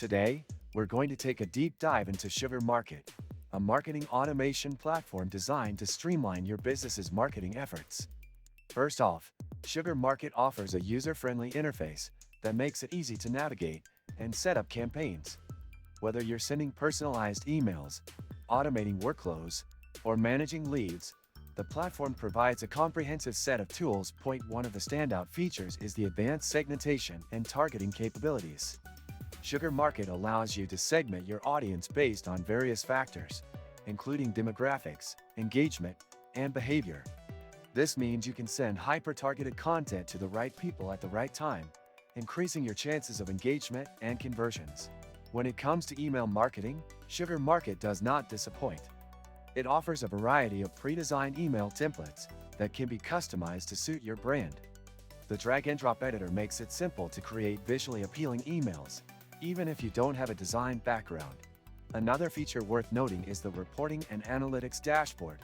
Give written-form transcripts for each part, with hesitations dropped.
Today, we're going to take a deep dive into Sugar Market, a marketing automation platform designed to streamline your business's marketing efforts. First off, Sugar Market offers a user-friendly interface that makes it easy to navigate and set up campaigns. Whether you're sending personalized emails, automating workflows, or managing leads, the platform provides a comprehensive set of tools. One of the standout features is the advanced segmentation and targeting capabilities. Sugar Market allows you to segment your audience based on various factors, including demographics, engagement, and behavior. This means you can send hyper-targeted content to the right people at the right time, increasing your chances of engagement and conversions. When it comes to email marketing, Sugar Market does not disappoint. It offers a variety of pre-designed email templates that can be customized to suit your brand. The drag-and-drop editor makes it simple to create visually appealing emails, even if you don't have a design background. Another feature worth noting is the reporting and analytics dashboard.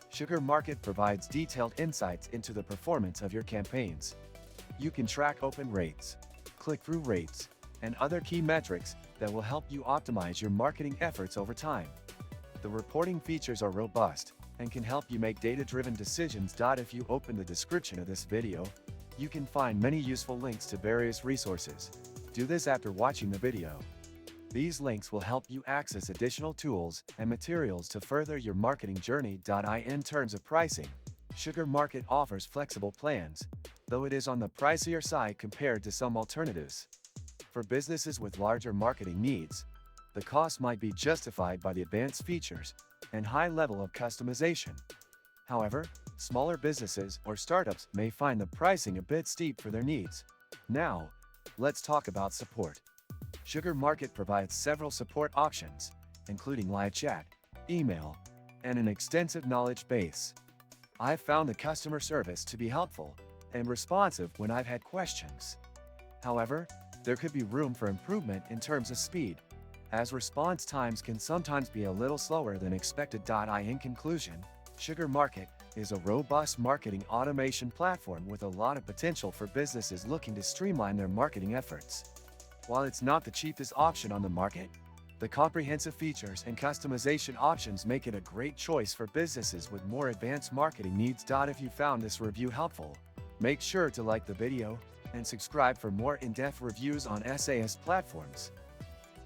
Sugar Market provides detailed insights into the performance of your campaigns. You can track open rates, click-through rates, and other key metrics that will help you optimize your marketing efforts over time. The reporting features are robust and can help you make data-driven decisions. If you open the description of this video, you can find many useful links to various resources. Do this after watching the video. These links will help you access additional tools and materials to further your marketing journey. In terms of pricing, Sugar Market offers flexible plans, though it is on the pricier side compared to some alternatives. For businesses with larger marketing needs, the cost might be justified by the advanced features and high level of customization. However, smaller businesses or startups may find the pricing a bit steep for their needs. Now, let's talk about support. Sugar Market provides several support options, including live chat, email, and an extensive knowledge base. I've found the customer service to be helpful and responsive when I've had questions. However, there could be room for improvement in terms of speed, as response times can sometimes be a little slower than expected. In conclusion, Sugar Market is a robust marketing automation platform with a lot of potential for businesses looking to streamline their marketing efforts. While it's not the cheapest option on the market, the comprehensive features and customization options make it a great choice for businesses with more advanced marketing needs. If you found this review helpful, make sure to like the video and subscribe for more in-depth reviews on SaaS platforms.